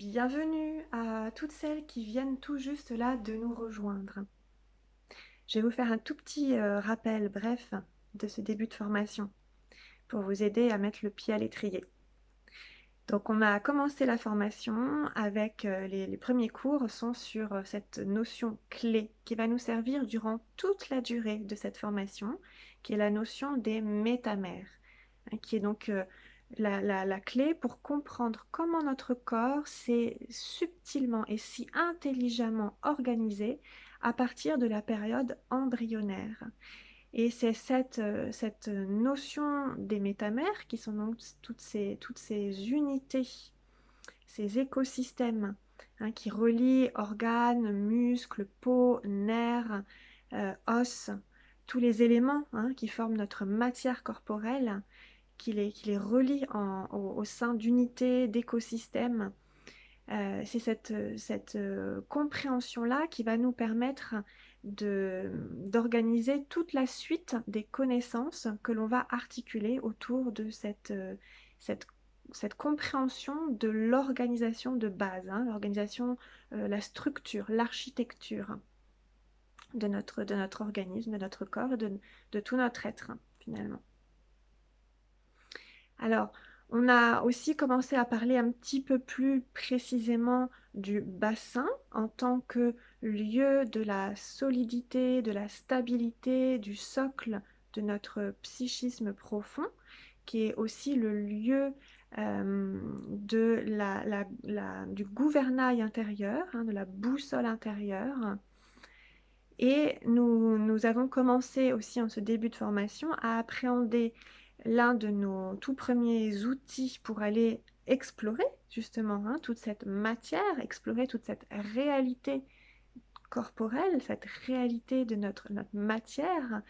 Bienvenue à toutes celles qui viennent tout juste là de nous rejoindre. Je vais vous faire un tout petit rappel bref de ce début de formation pour vous aider à mettre le pied à l'étrier. Donc on a commencé la formation avec les premiers cours sont sur cette notion clé qui va nous servir durant toute la durée de cette formation, qui est la notion des métamères, hein, qui est donc la clé pour comprendre comment notre corps s'est subtilement et si intelligemment organisé à partir de la période embryonnaire. Et c'est cette notion des métamères, qui sont donc toutes ces unités, ces écosystèmes, hein, qui relient organes, muscles, peau, nerfs, os, tous les éléments, hein, qui forment notre matière corporelle, qui les relie au sein d'unités, d'écosystèmes. C'est cette compréhension-là qui va nous permettre d'organiser toute la suite des connaissances que l'on va articuler autour de cette, cette compréhension de l'organisation de base, hein, l'organisation, la structure, l'architecture de notre organisme, de notre corps, de tout notre être, finalement. Alors, on a aussi commencé à parler un petit peu plus précisément du bassin en tant que lieu de la solidité, de la stabilité, du socle de notre psychisme profond, qui est aussi le lieu du gouvernail intérieur, hein, de la boussole intérieure. Et nous avons commencé aussi en ce début de formation à appréhender l'un de nos tout premiers outils pour aller explorer justement, hein, toute cette matière, explorer toute cette réalité corporelle, cette réalité de notre matière,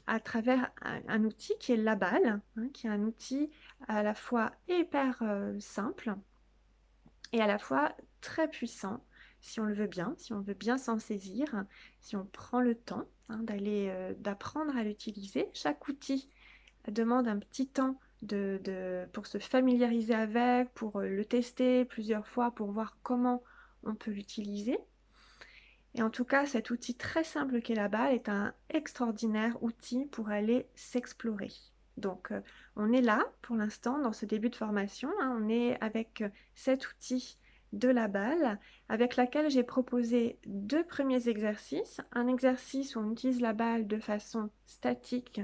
à travers un outil qui est la balle, hein, qui est un outil à la fois hyper simple et à la fois très puissant, si on le veut bien, si on veut bien s'en saisir, si on prend le temps, hein, d'apprendre à l'utiliser. Chaque outil demande un petit temps pour se familiariser avec, pour le tester plusieurs fois, pour voir comment on peut l'utiliser. Et en tout cas, cet outil très simple qu'est la balle est un extraordinaire outil pour aller s'explorer. Donc, on est là pour l'instant dans ce début de formation, hein, on est avec cet outil de la balle avec laquelle j'ai proposé deux premiers exercices. Un exercice où on utilise la balle de façon statique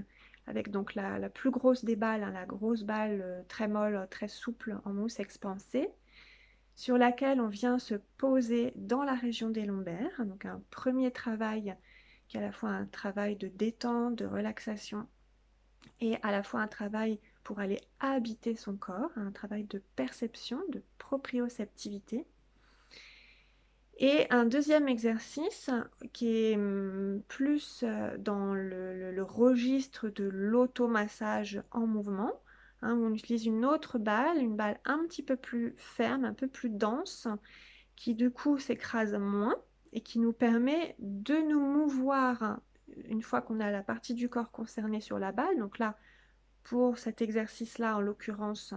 avec donc la plus grosse des balles, hein, la grosse balle très molle, très souple en mousse expansée, sur laquelle on vient se poser dans la région des lombaires. Donc un premier travail qui est à la fois un travail de détente, de relaxation, et à la fois un travail pour aller habiter son corps, un travail de perception, de proprioceptivité. Et un deuxième exercice qui est plus dans le registre de l'automassage en mouvement, hein, où on utilise une balle un petit peu plus ferme, un peu plus dense, qui du coup s'écrase moins et qui nous permet de nous mouvoir une fois qu'on a la partie du corps concernée sur la balle. Donc là, pour cet exercice-là, en l'occurrence,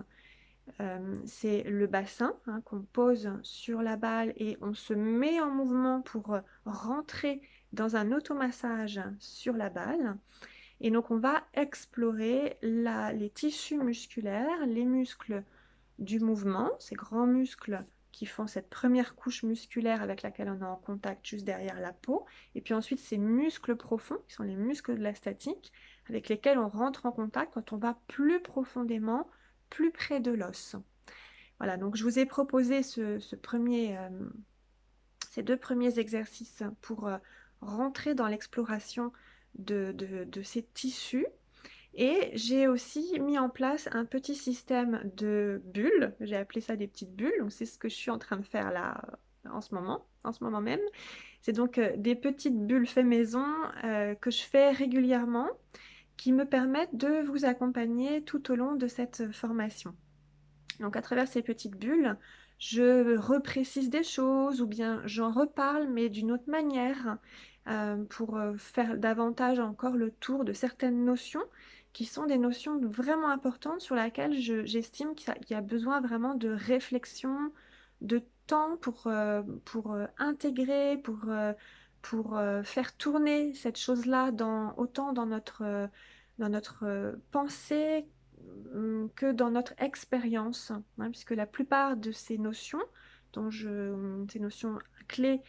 c'est le bassin, hein, qu'on pose sur la balle et on se met en mouvement pour rentrer dans un automassage sur la balle. Et donc on va explorer les tissus musculaires, les muscles du mouvement, ces grands muscles qui font cette première couche musculaire avec laquelle on est en contact juste derrière la peau, et puis ensuite ces muscles profonds, qui sont les muscles de la statique, avec lesquels on rentre en contact quand on va plus profondément, plus près de l'os. Voilà, donc je vous ai proposé ces deux premiers exercices pour rentrer dans l'exploration de ces tissus. Et j'ai aussi mis en place un petit système de bulles. J'ai appelé ça des petites bulles. Donc c'est ce que je suis en train de faire là en ce moment même. C'est donc des petites bulles fait maison que je fais régulièrement, qui me permettent de vous accompagner tout au long de cette formation. Donc à travers ces petites bulles, je reprécise des choses ou bien j'en reparle, mais d'une autre manière, pour faire davantage encore le tour de certaines notions qui sont des notions vraiment importantes sur lesquelles j'estime qu'il y a besoin vraiment de réflexion, de temps pour intégrer, pour faire tourner cette chose-là autant dans notre pensée que dans notre expérience, hein, puisque la plupart de ces notions, ces notions clés,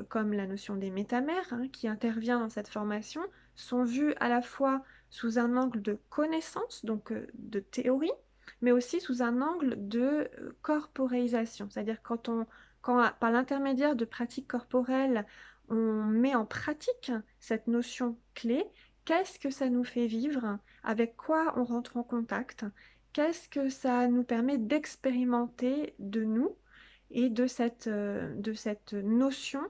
comme la notion des métamères, hein, qui intervient dans cette formation, sont vues à la fois sous un angle de connaissance, donc de théorie, mais aussi sous un angle de corporéisation. C'est-à-dire quand par l'intermédiaire de pratiques corporelles, on met en pratique cette notion clé, qu'est-ce que ça nous fait vivre? Avec quoi on rentre en contact? Qu'est-ce que ça nous permet d'expérimenter de nous et de cette notion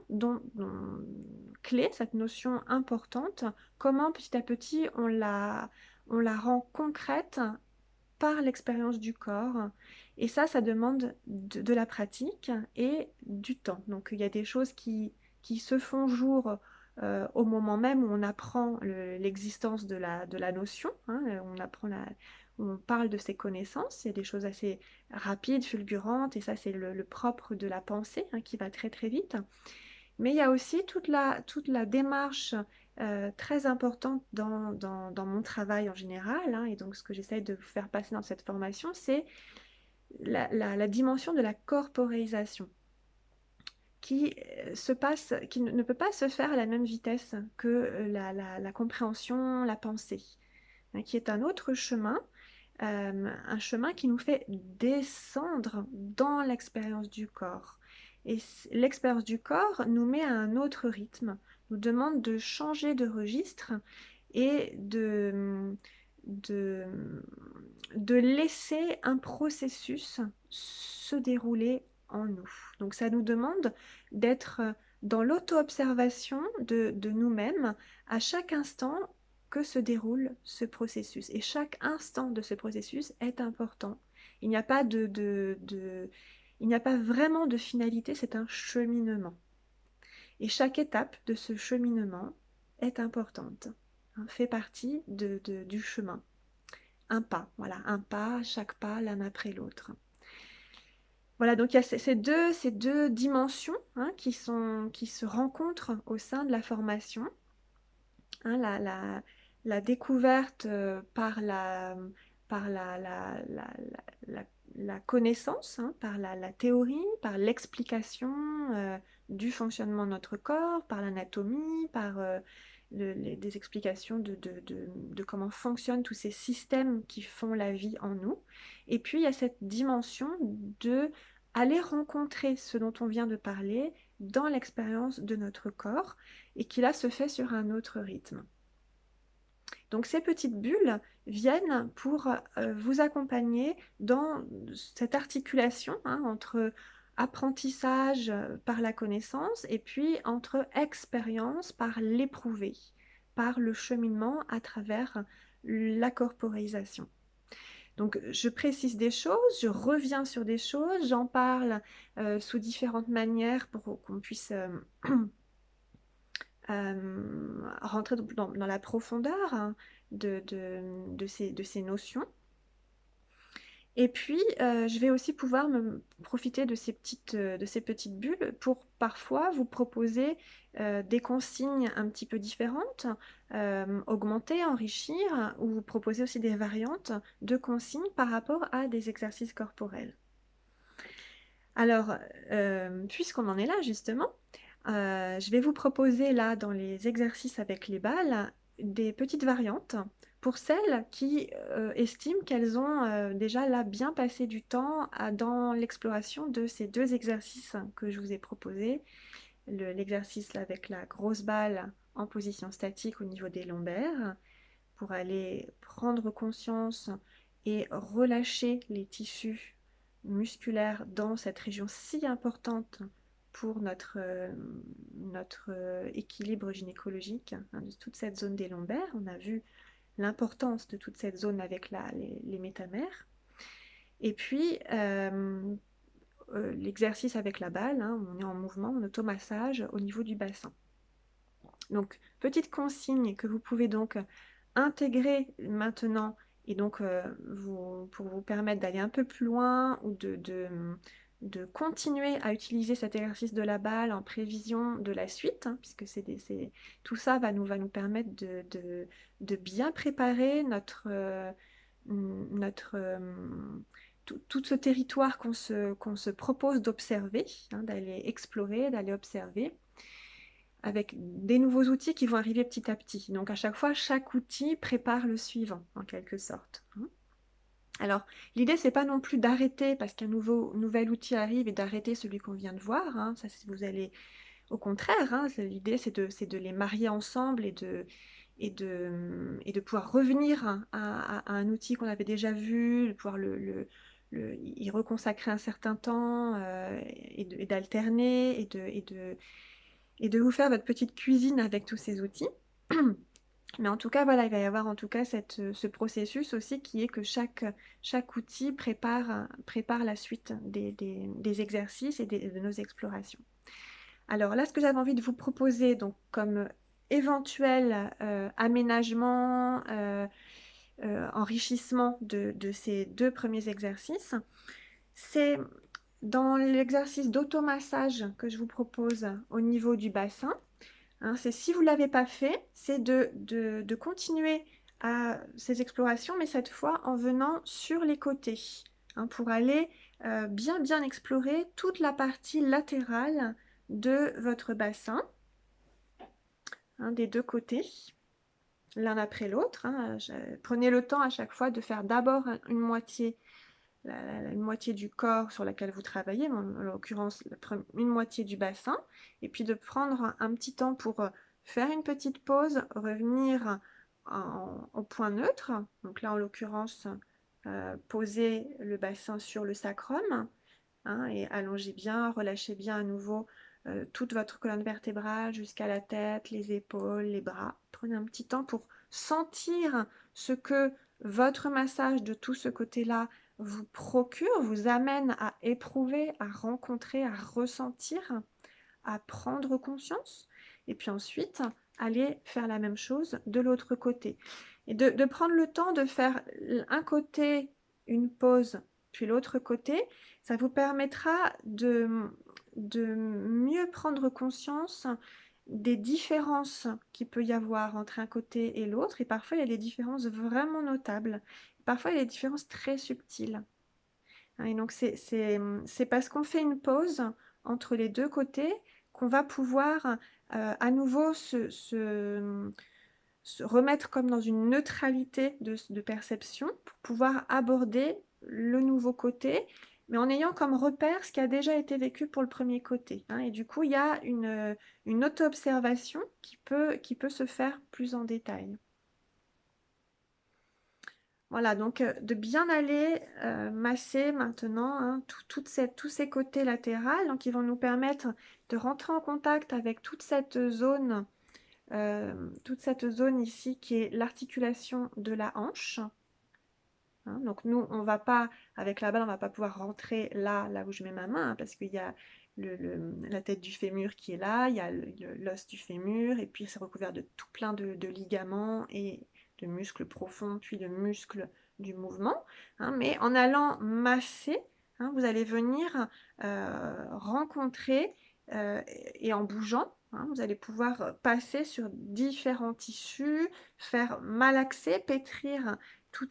clé, cette notion importante, comment petit à petit on la rend concrète par l'expérience du corps. Et ça demande de la pratique et du temps. Donc il y a des choses qui se font jour au moment même où on apprend l'existence de la notion, hein, on parle de ses connaissances, il y a des choses assez rapides, fulgurantes, et ça c'est le propre de la pensée, hein, qui va très très vite. Mais il y a aussi toute la démarche très importante dans mon travail en général, hein, et donc ce que j'essaye de vous faire passer dans cette formation, c'est la dimension de la corporéisation qui ne peut pas se faire à la même vitesse que la compréhension, la pensée, hein, qui est un autre chemin, un chemin qui nous fait descendre dans l'expérience du corps. Et l'expérience du corps nous met à un autre rythme, nous demande de changer de registre et de, de laisser un processus se dérouler en nous. Donc ça nous demande d'être dans l'auto-observation de nous-mêmes à chaque instant que se déroule ce processus. Et chaque instant de ce processus est important. Il n'y a pas il n'y a pas vraiment de finalité, c'est un cheminement. Et chaque étape de ce cheminement est importante, hein, fait partie du chemin. Un pas, voilà, un pas, chaque pas l'un après l'autre. Voilà, donc il y a ces deux dimensions, hein, qui se rencontrent au sein de la formation, hein, la découverte par la connaissance, hein, par la théorie, par l'explication du fonctionnement de notre corps, par l'anatomie, par des explications de comment fonctionnent tous ces systèmes qui font la vie en nous. Et puis il y a cette dimension de aller rencontrer ce dont on vient de parler dans l'expérience de notre corps et qui là se fait sur un autre rythme. Donc ces petites bulles viennent pour vous accompagner dans cette articulation, hein, entre apprentissage par la connaissance et puis entre expérience par l'éprouvé, par le cheminement à travers la corporéisation. Donc je précise des choses, je reviens sur des choses, j'en parle sous différentes manières pour qu'on puisse rentrer dans la profondeur, hein, de ces notions. Et puis, je vais aussi pouvoir me profiter de ces petites bulles pour parfois vous proposer des consignes un petit peu différentes, augmenter, enrichir, ou vous proposer aussi des variantes de consignes par rapport à des exercices corporels. Alors, puisqu'on en est là justement, je vais vous proposer là dans les exercices avec les balles des petites variantes pour celles qui estiment qu'elles ont déjà là bien passé du temps dans l'exploration de ces deux exercices que je vous ai proposés. L'exercice avec la grosse balle en position statique au niveau des lombaires pour aller prendre conscience et relâcher les tissus musculaires dans cette région si importante pour notre équilibre gynécologique, hein, de toute cette zone des lombaires. On a vu l'importance de toute cette zone avec les métamères. Et puis, l'exercice avec la balle, hein, on est en mouvement, en automassage au niveau du bassin. Donc, petite consigne que vous pouvez donc intégrer maintenant et donc pour vous permettre d'aller un peu plus loin ou de continuer à utiliser cet exercice de la balle en prévision de la suite, hein, puisque tout ça va nous permettre de bien préparer notre, tout ce territoire qu'on se propose d'observer, hein, d'aller explorer, d'aller observer, avec des nouveaux outils qui vont arriver petit à petit. Donc à chaque fois, chaque outil prépare le suivant, en quelque sorte, hein. Alors, l'idée, c'est pas non plus d'arrêter parce qu'un nouvel outil arrive et d'arrêter celui qu'on vient de voir, hein. Ça, vous allez, au contraire, hein, l'idée, c'est de les marier ensemble et de pouvoir revenir à un outil qu'on avait déjà vu, de pouvoir y reconsacrer un certain temps et d'alterner et de vous faire votre petite cuisine avec tous ces outils. Mais en tout cas, voilà, il va y avoir en tout cas ce processus aussi qui est que chaque outil prépare la suite des exercices et de nos explorations. Alors là, ce que j'avais envie de vous proposer, donc comme éventuel aménagement, enrichissement de ces deux premiers exercices, c'est dans l'exercice d'automassage que je vous propose au niveau du bassin. Hein, c'est si vous ne l'avez pas fait, c'est de continuer à ces explorations, mais cette fois en venant sur les côtés, hein, pour aller bien explorer toute la partie latérale de votre bassin, hein, des deux côtés, l'un après l'autre, hein. Prenez le temps à chaque fois de faire d'abord une moitié du corps sur laquelle vous travaillez, en l'occurrence une moitié du bassin, et puis de prendre un petit temps pour faire une petite pause, revenir au point neutre, donc là en l'occurrence poser le bassin sur le sacrum, hein, et allongez bien, relâchez bien à nouveau toute votre colonne vertébrale jusqu'à la tête, les épaules, les bras. Prenez un petit temps pour sentir ce que votre massage de tout ce côté-là vous procure, vous amène à éprouver, à rencontrer, à ressentir, à prendre conscience. Et puis ensuite, aller faire la même chose de l'autre côté. Et de prendre le temps de faire un côté une pause, puis l'autre côté, ça vous permettra de mieux prendre conscience des différences qu'il peut y avoir entre un côté et l'autre. Et parfois, il y a des différences vraiment notables. Parfois, il y a des différences très subtiles. Et donc, c'est parce qu'on fait une pause entre les deux côtés qu'on va pouvoir à nouveau se remettre comme dans une neutralité de perception pour pouvoir aborder le nouveau côté, mais en ayant comme repère ce qui a déjà été vécu pour le premier côté, hein. Et du coup, il y a une auto-observation qui peut se faire plus en détail. Voilà, donc de bien aller masser maintenant, hein, tous ces côtés latéraux, donc ils vont nous permettre de rentrer en contact avec toute cette zone ici qui est l'articulation de la hanche, hein. Donc nous, on va pas, avec la balle, on va pas pouvoir rentrer là où je mets ma main, hein, parce qu'il y a la tête du fémur qui est là, il y a l'os du fémur, et puis c'est recouvert de tout plein de ligaments et de muscles profonds, puis de muscles du mouvement, hein. Mais en allant masser, hein, vous allez venir rencontrer et en bougeant, hein, vous allez pouvoir passer sur différents tissus, faire malaxer, pétrir tous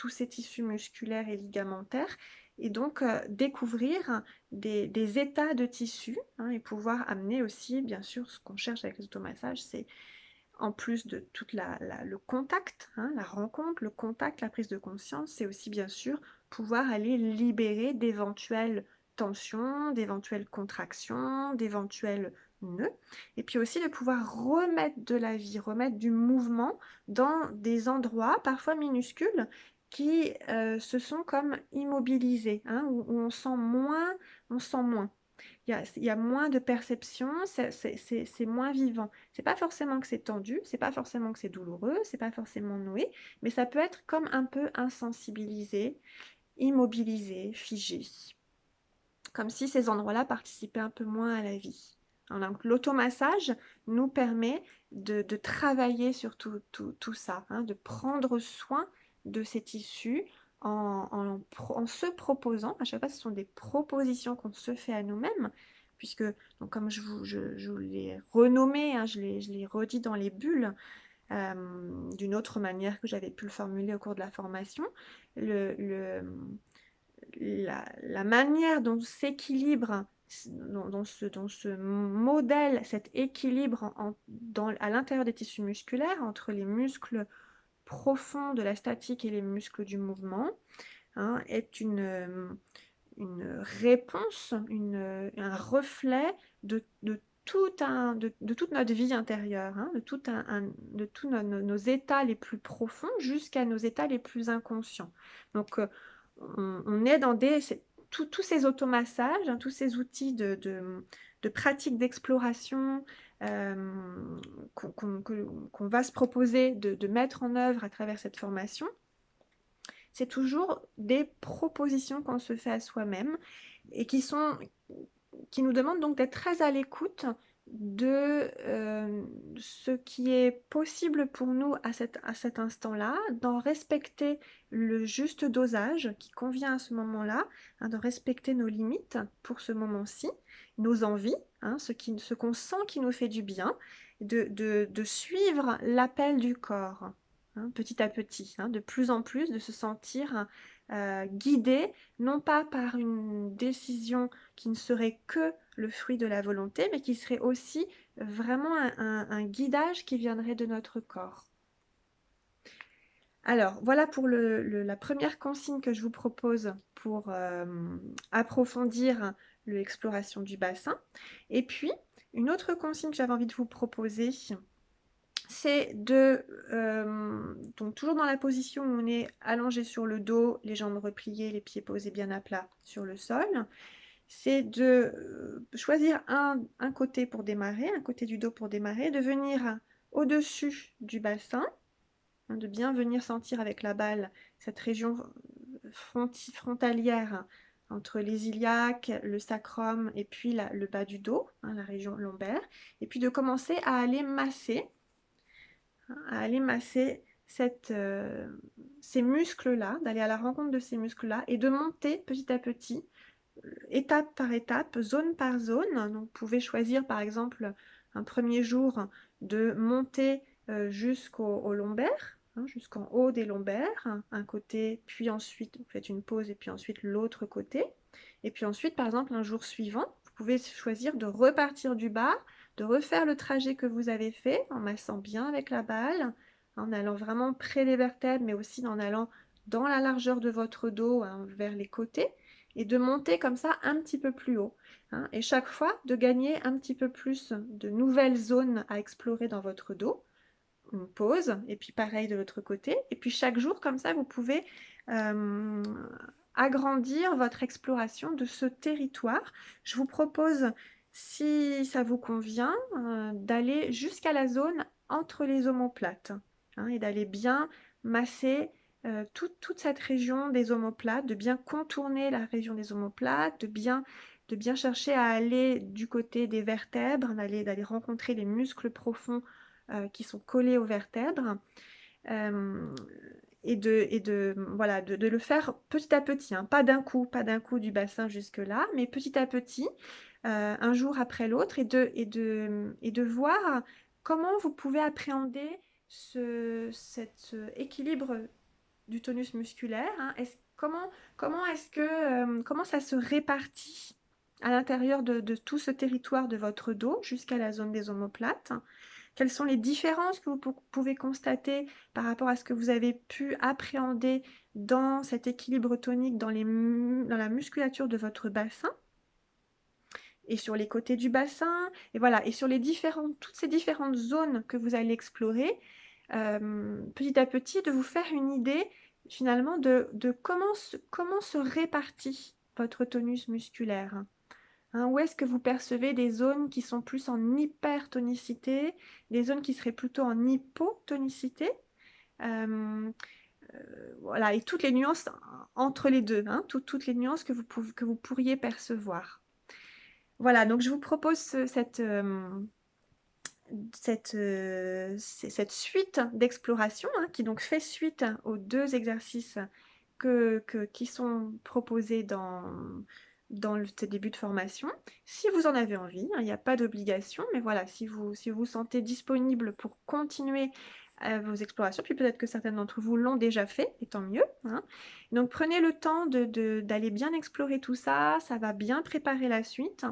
ces tissus musculaires et ligamentaires, et donc découvrir des états de tissus, hein, et pouvoir amener aussi, bien sûr, ce qu'on cherche avec les automassages, c'est en plus de tout le contact, hein, la rencontre, le contact, la prise de conscience, c'est aussi bien sûr pouvoir aller libérer d'éventuelles tensions, d'éventuelles contractions, d'éventuels nœuds, et puis aussi de pouvoir remettre de la vie, remettre du mouvement dans des endroits parfois minuscules qui se sont comme immobilisés, hein, où on sent moins, on sent moins. Il y a moins de perception, c'est moins vivant. C'est pas forcément que c'est tendu, c'est pas forcément que c'est douloureux, c'est pas forcément noué, mais ça peut être comme un peu insensibilisé, immobilisé, figé. Comme si ces endroits-là participaient un peu moins à la vie. Donc l'automassage nous permet de travailler sur tout ça, hein, de prendre soin de ces tissus en se proposant, à chaque fois ce sont des propositions qu'on se fait à nous-mêmes, puisque donc, comme je vous l'ai renommé, hein, je l'ai redit dans les bulles, d'une autre manière que j'avais pu le formuler au cours de la formation, le, le, la manière dont s'équilibre, dans ce modèle, cet équilibre à l'intérieur des tissus musculaires, entre les muscles profonds de la statique et les muscles du mouvement, hein, est une réponse, un reflet de toute notre vie intérieure, hein, de tous nos états les plus profonds jusqu'à nos états les plus inconscients. Donc, on est dans tous ces automassages, hein, tous ces outils de pratique d'exploration qu'on va se proposer de mettre en œuvre à travers cette formation. C'est toujours des propositions qu'on se fait à soi-même et qui nous demandent donc d'être très à l'écoute de ce qui est possible pour nous à cet instant-là, d'en respecter le juste dosage qui convient à ce moment-là, hein, de respecter nos limites pour ce moment-ci, nos envies, hein, ce qu'on sent qui nous fait du bien, de suivre l'appel du corps, hein, petit à petit, hein, de plus en plus, de se sentir guidé, non pas par une décision qui ne serait que le fruit de la volonté, mais qui serait aussi vraiment un guidage qui viendrait de notre corps. Alors, voilà pour la première consigne que je vous propose pour approfondir l'exploration du bassin. Et puis, une autre consigne que j'avais envie de vous proposer, c'est donc toujours dans la position où on est allongé sur le dos, les jambes repliées, les pieds posés bien à plat sur le sol, c'est de choisir un côté pour démarrer, un côté du dos pour démarrer, de venir au-dessus du bassin, hein, de bien venir sentir avec la balle cette région frontalière entre les iliaques, le sacrum et puis le bas du dos, hein, la région lombaire, et puis de commencer à aller masser ces muscles-là, d'aller à la rencontre de ces muscles-là et de monter petit à petit, étape par étape, zone par zone. Donc, vous pouvez choisir par exemple un premier jour de monter jusqu'au lombaire, hein, jusqu'en haut des lombaires, un côté, puis ensuite vous faites une pause et puis ensuite l'autre côté. Et puis ensuite, par exemple, un jour suivant, vous pouvez choisir de repartir du bas, de refaire le trajet que vous avez fait en massant bien avec la balle, en allant vraiment près des vertèbres, mais aussi en allant dans la largeur de votre dos, hein, vers les côtés, et de monter comme ça un petit peu plus haut, hein, et chaque fois de gagner un petit peu plus de nouvelles zones à explorer dans votre dos. Une pause, et puis pareil de l'autre côté, et puis chaque jour comme ça vous pouvez agrandir votre exploration de ce territoire. Je vous propose, si ça vous convient, d'aller jusqu'à la zone entre les omoplates, hein, et d'aller bien masser toute cette région des omoplates, de bien contourner la région des omoplates, de bien chercher à aller du côté des vertèbres, d'aller rencontrer les muscles profonds qui sont collés aux vertèbres. Voilà, de le faire petit à petit, hein, pas d'un coup du bassin jusque là, mais petit à petit, un jour après l'autre, et de voir comment vous pouvez appréhender cet équilibre du tonus musculaire, hein. Comment ça se répartit à l'intérieur de tout ce territoire de votre dos jusqu'à la zone des omoplates? Quelles sont les différences que vous pouvez constater par rapport à ce que vous avez pu appréhender dans cet équilibre tonique dans la musculature de votre bassin et sur les côtés du bassin, et voilà, et sur toutes ces différentes zones que vous allez explorer, petit à petit, de vous faire une idée finalement de comment se répartit votre tonus musculaire. Hein, où est-ce que vous percevez des zones qui sont plus en hypertonicité, des zones qui seraient plutôt en hypotonicité, voilà, et toutes les nuances entre les deux, hein, toutes les nuances que vous pourriez percevoir. Voilà, donc je vous propose cette suite d'exploration, hein, qui donc fait suite aux deux exercices qui sont proposés dans ce début de formation. Si vous en avez envie, hein, il n'y a pas d'obligation, mais voilà, si vous vous sentez disponible pour continuer vos explorations, puis peut-être que certains d'entre vous l'ont déjà fait, et tant mieux, hein. Donc prenez le temps d'aller bien explorer tout ça, ça va bien préparer la suite.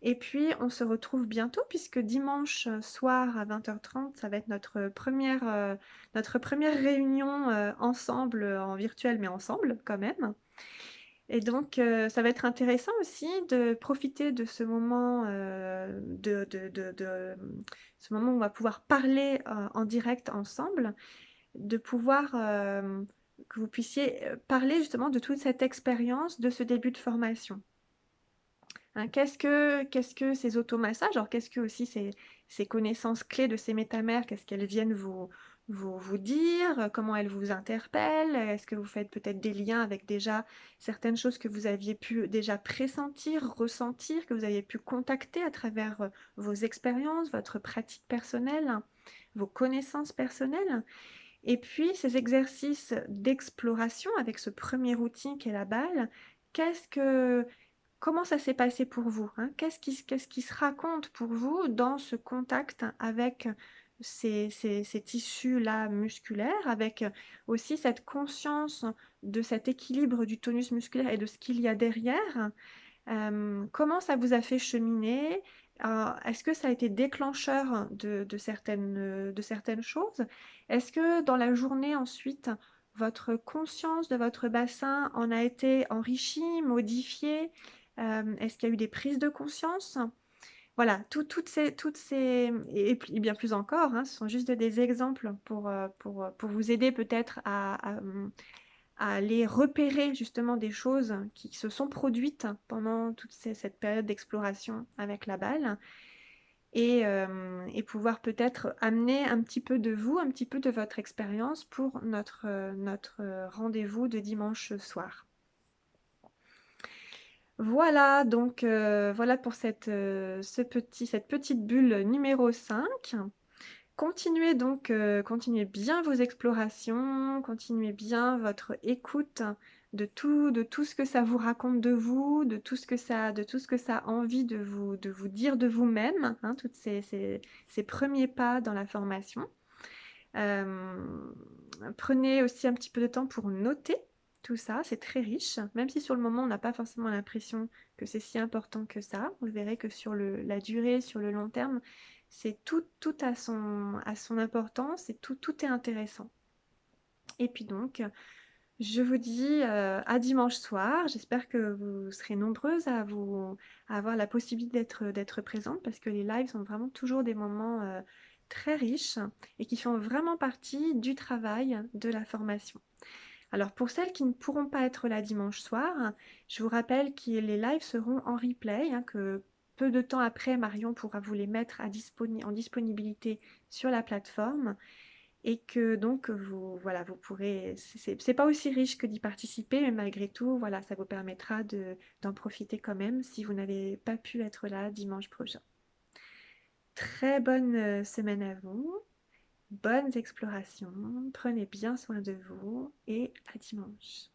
Et puis, on se retrouve bientôt puisque dimanche soir à 20h30, ça va être notre première réunion ensemble, en virtuel, mais ensemble quand même. Et donc, ça va être intéressant aussi de profiter de ce moment, ce moment où on va pouvoir parler en direct ensemble, de pouvoir que vous puissiez parler justement de toute cette expérience de ce début de formation. Hein, qu'est-ce que ces automassages? Alors, qu'est-ce que aussi ces connaissances clés de ces métamères, qu'est-ce qu'elles viennent vous dire? Comment elles vous interpellent? Est-ce que vous faites peut-être des liens avec déjà certaines choses que vous aviez pu déjà pressentir, ressentir, que vous aviez pu contacter à travers vos expériences, votre pratique personnelle, hein, vos connaissances personnelles? Et puis, ces exercices d'exploration avec ce premier outil qui est la balle, qu'est-ce que comment ça s'est passé pour vous, hein? Qu'est-ce qui se raconte pour vous dans ce contact avec ces tissus-là musculaires, avec aussi cette conscience de cet équilibre du tonus musculaire et de ce qu'il y a derrière? Comment ça vous a fait cheminer? Est-ce que ça a été déclencheur de certaines choses? Est-ce que dans la journée ensuite, votre conscience de votre bassin en a été enrichie, modifiée? Est-ce qu'il y a eu des prises de conscience? Voilà, toutes ces et bien plus encore, hein, ce sont juste des exemples pour vous aider peut-être à aller repérer justement des choses qui se sont produites pendant cette période d'exploration avec la balle et pouvoir peut-être amener un petit peu de vous, un petit peu de votre expérience pour notre rendez-vous de dimanche soir. Voilà, donc voilà pour cette petite bulle numéro 5. Continuez donc, continuez bien vos explorations, continuez bien votre écoute de tout ce que ça vous raconte de vous, de tout ce que ça a envie de vous dire de vous-même, hein, tous ces premiers pas dans la formation. Prenez aussi un petit peu de temps pour noter tout ça, c'est très riche, même si sur le moment on n'a pas forcément l'impression que c'est si important que ça. Vous verrez que sur la durée, sur le long terme, c'est tout à son importance et tout est intéressant. Et puis donc, je vous dis à dimanche soir. J'espère que vous serez nombreuses à avoir la possibilité d'être présente parce que les lives sont vraiment toujours des moments très riches et qui font vraiment partie du travail de la formation. Alors pour celles qui ne pourront pas être là dimanche soir, je vous rappelle que les lives seront en replay, hein, que peu de temps après, Marion pourra vous les mettre en disponibilité sur la plateforme et que donc voilà, vous pourrez, c'est pas aussi riche que d'y participer, mais malgré tout, voilà, ça vous permettra d'en profiter quand même si vous n'avez pas pu être là dimanche prochain. Très bonne semaine à vous, bonnes explorations, prenez bien soin de vous et à dimanche.